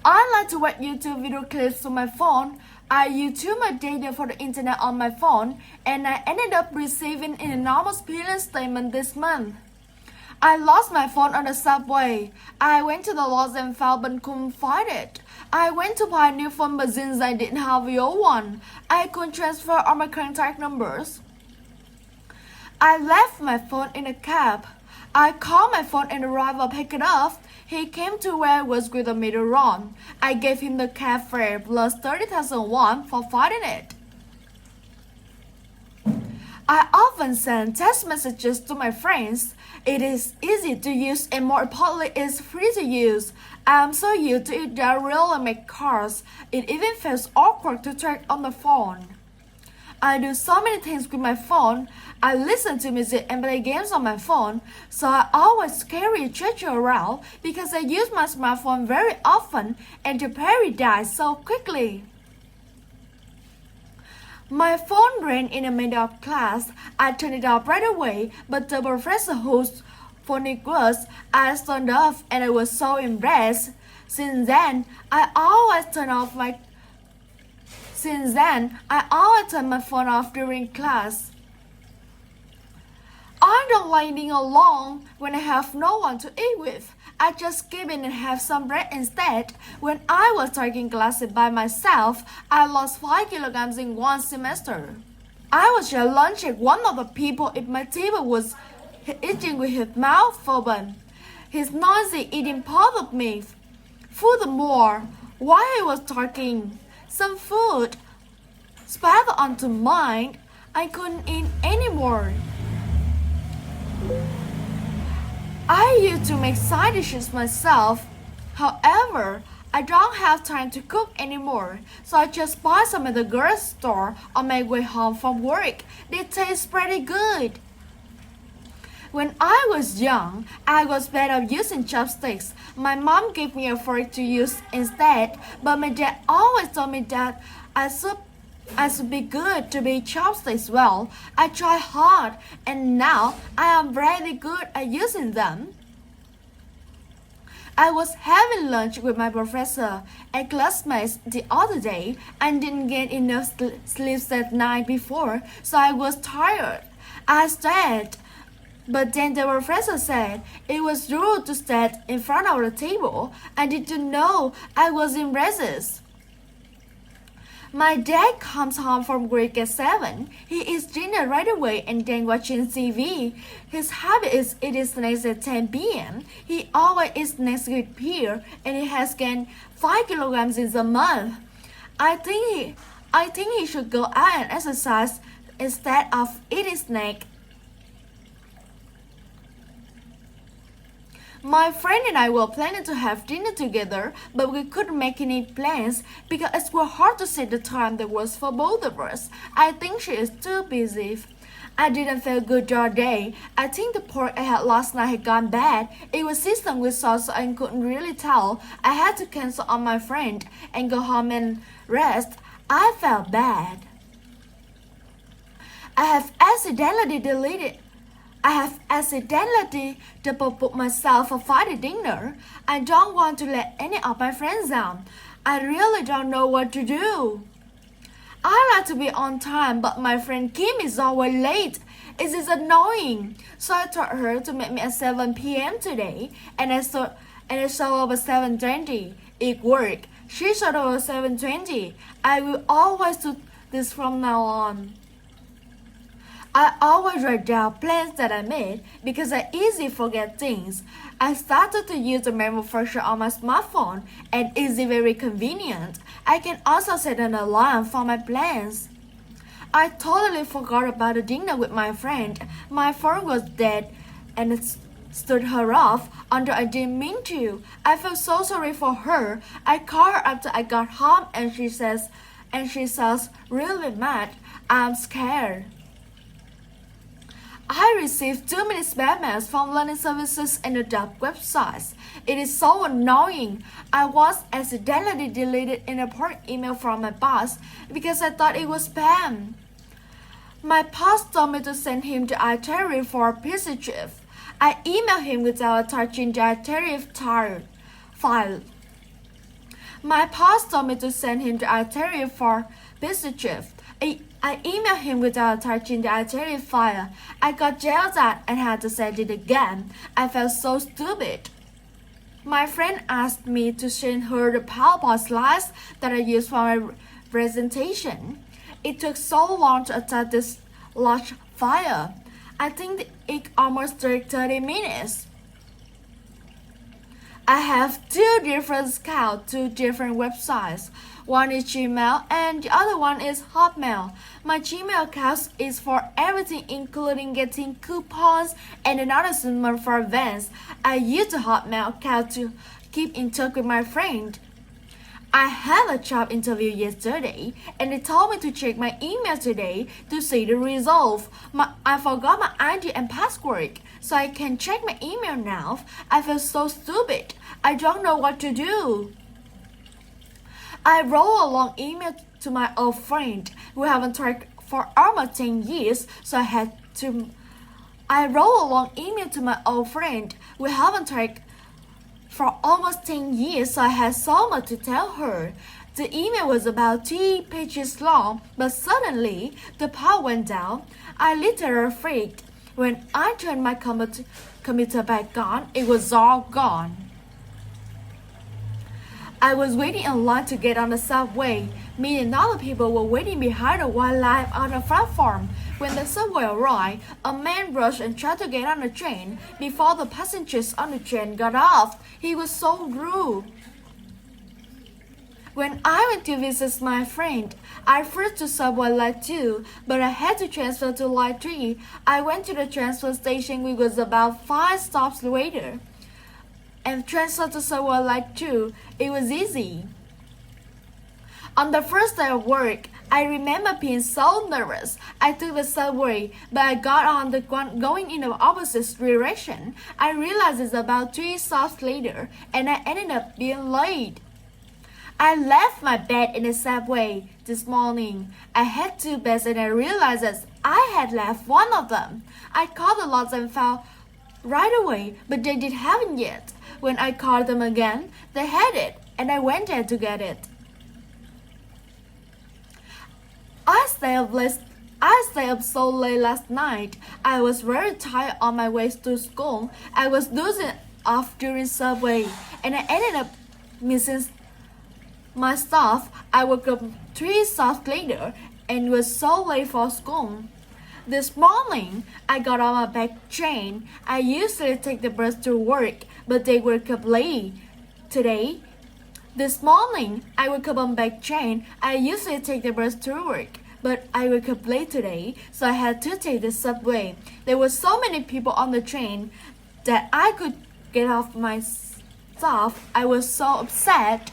I like to watch YouTube video clips on my phone. I use too much data for the internet on my phone, and I ended up receiving an enormous billing statement this month. I lost my phone on the subway. I went to the lost and found but couldn't find it. I went to buy a new phone but since I didn't have the old one, I couldn't transfer all my contact numbers. I left my phone in a cab. I called my phone and the driver picked it up. He came to where I was with the meter on. I gave him the cab fare plus 30,000 won for finding it. I often send text messages to my friends. It is easy to use and more importantly, it's free to use. I'm so used to it that I really make calls. It even feels awkward to talk on the phone. I do so many things with my phone. I listen to music and play games on my phone, so I always carry a charger around because I use my smartphone very often and the battery dies so quickly. My phone rang in the middle of class. I turned it off right away, but the professor whose phone it was, I turned off and I was so embarrassed. Since then, I always turn my phone off during class. I don't like eating alone when I have no one to eat with. I just skip in and have some bread instead. When I was taking classes by myself, I lost 5 kilograms in one semester. I was challenged at one of the people at my table was eating with his mouth open. His noisy eating bothered me. Furthermore, while I was talking, some food spattered onto mine. I couldn't eat anymore. I used to make side dishes myself. However, I don't have time to cook anymore, so I just buy some at the grocery store on my way home from work. They taste pretty good. When I was young, I was bad at using chopsticks. My mom gave me a fork to use instead, but my dad always told me that I should be good to be chopsticks well. I tried hard and now I am very good at using them. I was having lunch with my professor and classmates the other day and didn't get enough sleep that night before, so I was tired. I stayed, but then the professor said it was rude to stand in front of the table. I didn't know I was in recess. My dad comes home from work at 7. He eats dinner right away and then watching TV. His habit is eating snacks at 10 p.m. He always eats snacks with beer and he has gained 5 kilograms in a month. I think he should go out and exercise instead of eating snacks. My friend and I were planning to have dinner together, but we couldn't make any plans because it was hard to set the time that works for both of us. I think she is too busy. I didn't feel good all day. I think the pork I had last night had gone bad. It was seasoned with salt, so I couldn't really tell. I had to cancel on my friend and go home and rest. I felt bad. I have accidentally double-booked myself for Friday dinner. I don't want to let any of my friends down. I really don't know what to do. I like to be on time, but my friend Kim is always late. It is annoying. So I told her to meet me at 7 p.m. today, and I showed up at 7:20. It worked. She showed up at 7:20. I will always do this from now on. I always write down plans that I made because I easily forget things. I started to use the memo function on my smartphone and it is very convenient. I can also set an alarm for my plans. I totally forgot about the dinner with my friend. My phone was dead and it stood her off, although I didn't mean to. I felt so sorry for her. I called her after I got home and she sounds really mad. I'm scared. I received too many spam mails from learning services and the dark websites. It is so annoying. I once accidentally deleted an important email from my boss because I thought it was spam. My boss told me to send him the itinerary for a busy trip. I emailed him without attaching the itinerary file. My boss told me to send him the itinerary for business trip. I emailed him without attaching the itinerary file. I got yelled at and had to send it again. I felt so stupid. My friend asked me to send her the PowerPoint slides that I used for my presentation. It took so long to attach this large file. I think it almost took 30 minutes. I have two different accounts, two different websites. One is Gmail and the other one is Hotmail. My Gmail account is for everything including getting coupons and announcements for events. I use the Hotmail account to keep in touch with my friend. I had a job interview yesterday and they told me to check my email today to see the result. I forgot my ID and password, so I can check my email now. I feel so stupid. I don't know what to do. I wrote a long email to my old friend who haven't talked for almost 10 years, so I wrote a long email to my old friend who haven't talked for almost 10 years, so I had so much to tell her. The email was about 3 pages long, but suddenly the power went down. I literally freaked. When I turned my computer back on, it was all gone. I was waiting in line to get on the subway. Me and other people were waiting behind a white light on the platform. When the subway arrived, a man rushed and tried to get on the train before the passengers on the train got off. He was so rude. When I went to visit my friend, I first to subway line 2, but I had to transfer to line 3. I went to the transfer station, which was about 5 stops later, and transferred to subway line 2. It was easy. On the first day of work, I remember being so nervous. I took the subway, but I got on the one going in the opposite direction. I realized it's about 3 stops later, and I ended up being late. I left my bed in the subway this morning. I had 2 beds and I realized that I had left one of them. I called the lots and found right away, but they didn't have it yet. When I called them again, they had it, and I went there to get it. I stayed up so late last night. I was very tired on my way to school. I was dozing off during subway, and I ended up missing my stuff. I woke up 3 stops later and was so late for school. This morning, I got on my back train. I usually take the bus to work, but they woke up late today. This morning, I woke up on back train. I usually take the bus to work, but I woke up late today, so I had to take the subway. There were so many people on the train that I could get off my stuff. I was so upset.